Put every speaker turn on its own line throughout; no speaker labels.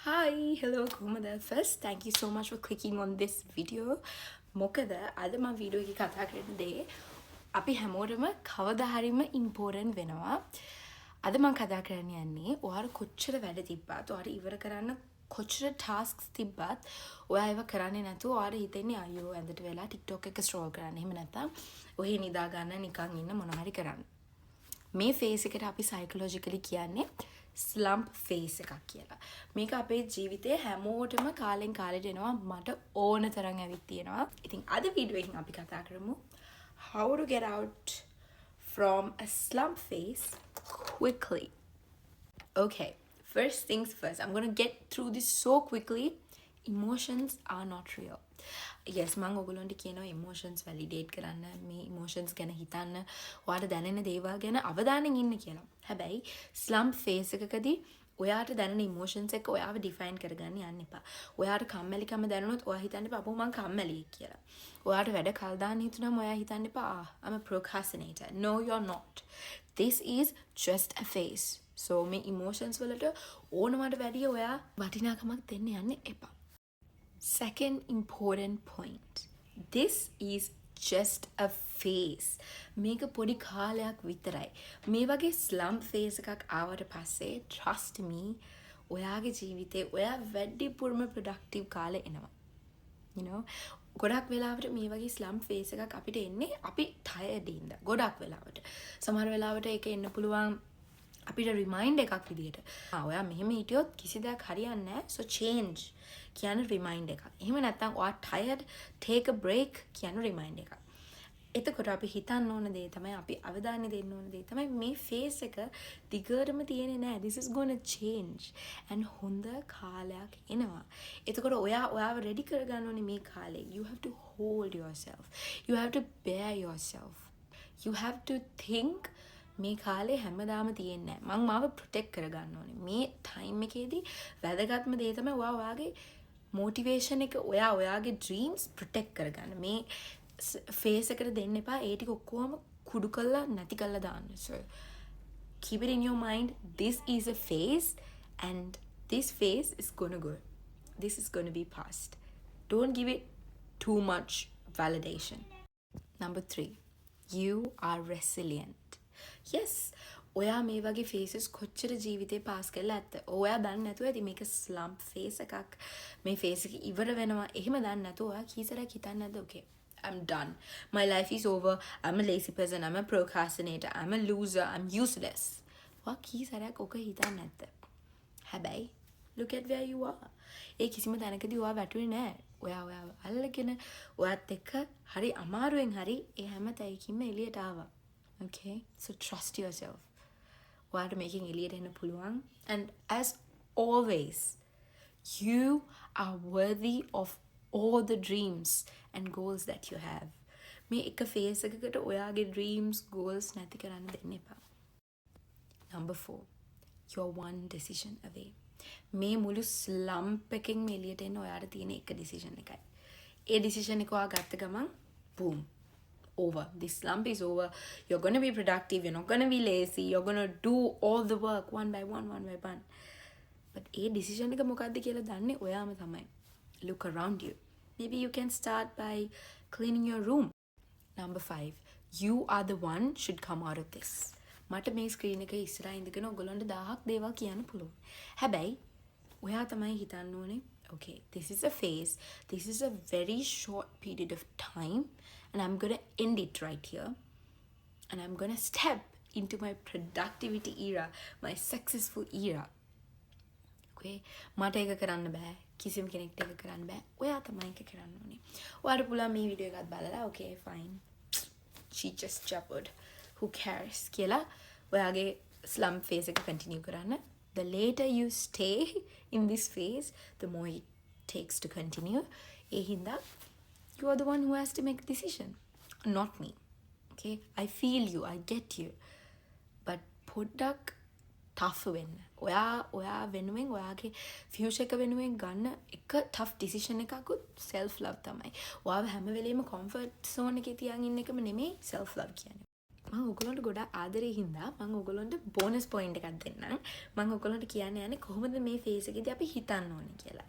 Hi, hello, Kumada. First, thank you so much for clicking on this video. මොකද අද මම video එකේ කතා කරන දේ අපි හැමෝටම කවදා හරිම ඉම්පෝර්ටන්ට් වෙනවා. අද මම කතා කරන්න යන්නේ ඔයාලා කොච්චර වැඩ තිබ්බත් ඔයාලා ඉවර කරන්න කොච්චර ටාස්ක්ස් තිබ්බත් ඔයා ඒව කරන්නේ නැතුව ඔයාලා හිතන්නේ අයියෝ ඇඳට වෙලා TikTok එක ස්ක්‍රෝල් කරන්න. එහෙම නැත්නම් ඔහේ නිදා ගන්න නිකන් ඉන්න මොන හරි කරන්න. මේ ෆේස් එකට අපි සයිකොලොජිකලි කියන්නේ ස්ලම්ප් ෆේස් එකක් කියලා. මේක අපේ ජීවිතේ හැමෝටම කාලෙන් කාලෙට එනවා. මට ඕන තරම් ඇවිත් තියෙනවා. ඉතින් අද වීඩියෝ එකෙන් අපි කතා කරමු how to get out from a slump phase quickly. Okay, first things first. I'm going to get through this so quickly. Emotions are not real. Yes, මම ඔයගොල්ලන්ට කියනවා emotions validate කරන්න, මේ emotions ගැන හිතන්න, ඔයාලට දැනෙන දේවල් ගැන අවධානයෙන් ඉන්න කියලා. හැබැයි slump phase එකකදී ඔයාට දැනෙන emotions එක ඔයාව define කරගන්න යන්න එපා. ඔයාට කම්මැලිකම දැනුනොත් ඔයා හිතන්න එපා අපෝ මං කම්මැලි කියලා. ඔයාට වැඩ කල් දාන්න හිතුනම ඔයා හිතන්න එපා I'm a procrastinator. No, you're not. This is just a phase. So මේ emotions වලට ඕනමට වැඩිය ඔයා වටිනාකමක් දෙන්න යන්න එපා. Second important point. This is just a phase. මේක පොඩි කාලයක් විතරයි. මේ වගේ slump phase එකක් ආවට පස්සේ trust me ඔයාගේ ජීවිතේ ඔයා වැඩිපුරම productive කාලේ එනවා. You know, ගොඩක් වෙලාවට මේ වගේ slump phase එකක් අපිට එන්නේ අපි tired ඉඳ. ගොඩක් වෙලාවට. සමහර වෙලාවට ඒක එන්න පුළුවන් අපිට remind එකක් විදියට. ඔයා මෙහෙම හිටියොත් කිසි දෙයක් හරියන්නේ නැහැ. So change කියන remind එකක්. එහෙම නැත්නම් ඔයා tired, take a break කියන remind එකක්. එතකොට අපි හිතන්න ඕන දේ තමයි අපි අවධානය දෙන්න ඕන දේ තමයි මේ phase එක දිගටම තියෙන්නේ නැහැ. This is going to change. and හොඳ කාලයක් එනවා. එතකොට ඔයාව ready කරගන්න ඕනේ මේ කාලේ. You have to hold yourself. You have to bear yourself. You have to think මේ කාලේ හැමදාම තියෙන්නේ නැහැ. මං මාව ප්‍රොටෙක්ට් කරගන්න ඕනේ. මේ ටයිම් එකේදී වැදගත්ම දේ තමයි ඔයාගේ මොටිවේෂන් එක ඔයාගේ ඩ්‍රීම්ස් ප්‍රොටෙක්ට් කරගන්න. මේ ෆේස් එකට දෙන්න එපා. ඒ ටික ඔක්කොම කුඩු කරලා නැති කරලා දාන්න. So keep it in your mind. This is a phase and this phase is going to go. This is going to be past. Don't give it too much validation. Number 3. You are resilient. Yes, ඔයා මේ වගේ phases කොච්චර ජීවිතේ pass කරලා ඇත්ද? ඔයා දන්නේ නැතුව ඇති මේක ස්ලම්ප් ෆේස් එකක්. මේ ෆේස් එක ඉවර වෙනවා. එහෙම දන්නේ නැතුව ඔයා කීසරක් හිතන්නේ නැද්ද? Okay, I'm done. My life is over. I'm a lazy person. I'm a procrastinator. I'm a loser. I'm useless. ඔයා කීසරක් ඔක හිතන්නේ නැද්ද? හැබැයි look at where you are. ඒ කිසිම තැනකදී ඔයා වැටුනේ නැහැ. ඔයා අල්ලගෙන ඔයත් එක්ක හරි අමාරුවෙන් හරි ඒ හැම තැනකින්ම එළියට ආවා. Okay, so trust yourself. ඔයාට මේකෙන් එළියට එන්න පුළුවන්. And as always, you are worthy of all the dreams and goals that you have. මේ එක phase එකකට ඔයාගේ dreams, goals නැති කරන්න දෙන්න එපා. Number 4. You're one decision away. මේ මුළු slump එකෙන් එළියට එන්න ඔයාට තියෙන එක decision එකයි. ඒ decision එක ඔයා ගත්ත ගමන් boom. Over. This slump is over. You're going to be productive. You're not going to be lazy. You're going to do all the work one by one. But a decision එක මොකක්ද කියලා දන්නේ ඔයාම තමයි. Look around you. Maybe you can start by cleaning your room. Number 5. You are the one should come out of this. මට මේ screen එක ඉස්සරහා ඉඳගෙන ඔයගොල්ලන්ට 1000ක් දේවල් කියන්න පුළුවන්. හැබැයි ඔයා තමයි හිතන්න ඕනේ okay, this is a phase. This is a very short period of time. And I'm going to end it right here. And I'm going to step into my productivity era, my successful era. Okay? මට ඒක කරන්න බෑ. කිසිම කෙනෙක්ට ඒක කරන්න බෑ. ඔයා තමයි ඒක කරන්න ඕනේ. ඔයාට පුළුවන් මේ වීඩියෝ එකත් බලලා okay fine. She just jabbered. Who cares? කියලා ඔයාගේ slump phase එක continue කරන්න. The later you stay in this phase, the more it takes to continue. ඒ හින්දා you are the one who has to make a decision, not me. Okay, I feel you, I get you, but පොඩ්ඩක් tough වෙන්න. ඔයා වෙනුවෙන් ඔයාගේ future එක වෙනුවෙන් ගන්න එක tough decision එකකුත් self love තමයි. ඔයාව හැම වෙලේම comfort zone එකේ තියන් ඉන්න එකම නෙමෙයි self love කියන්නේ. මම ඔයගොල්ලන්ට ගොඩාක් ආදරේ හින්දා මම ඔයගොල්ලන්ට බෝනස් පොයින්ට් එකක් දෙන්නම්. මම ඔයගොල්ලන්ට කියන්න යන්නේ කොහොමද මේ ෆේස් එකේදී අපි හිතන්න ඕනේ කියලා.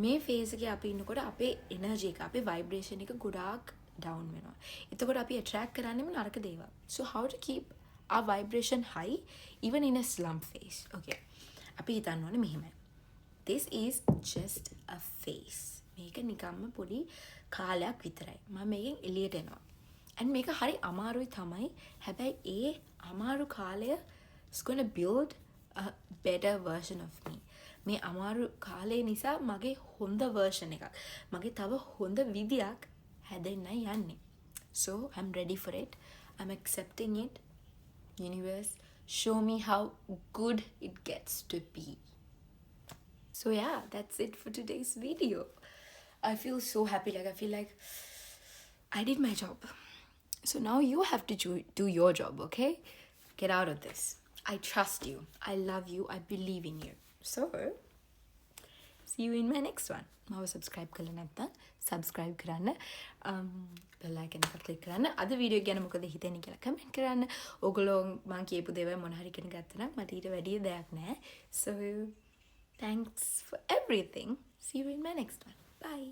මේ ෆේස් එකේ අපි ඉන්නකොට අපේ එනර්ජි එක, අපේ ভাইබ්‍රේෂන් එක ගොඩාක් ඩවුන් වෙනවා. එතකොට අපි ඇට්‍රැක්ට් කරන්නේම නරක දේවල්. So how to keep our vibration high even in a slump phase? Okay. අපි හිතන්න ඕනේ මෙහෙමයි. This is just a phase. මේක නිකම්ම පොඩි කාලයක් විතරයි. මම මේකෙන් එළියට එනවා. and මේක හරි අමාරුයි තමයි. හැබැයි ඒ අමාරු කාලය is going to build a better version of me. මේ අමාරු කාලේ නිසා මගේ හොඳ version එකක්. මගේ තව හොඳ විදියක් හැදෙන්නයි යන්නේ. So I'm ready for it. I'm accepting it. Universe, show me how good it gets to be. So yeah, that's it for today's video. I feel so happy. Like I feel like I did my job. So now you have to do your job, okay? Get out of this. I trust you. I love you. I believe in you. So, see you in my next one. මාව subscribe කරලා නැත්නම් subscribe කරන්න. bell icon එක click කරන්න. අද video ගැන මොකද හිතෙන්නේ කියලා comment කරන්න. ඔයගොල්ලෝ මම කියපු දේවල් මොන හරි ඉගෙන ගත්තා නම් මට ඊට වැඩි දෙයක් නැහැ. So, thanks for everything. See you in my next one. Bye.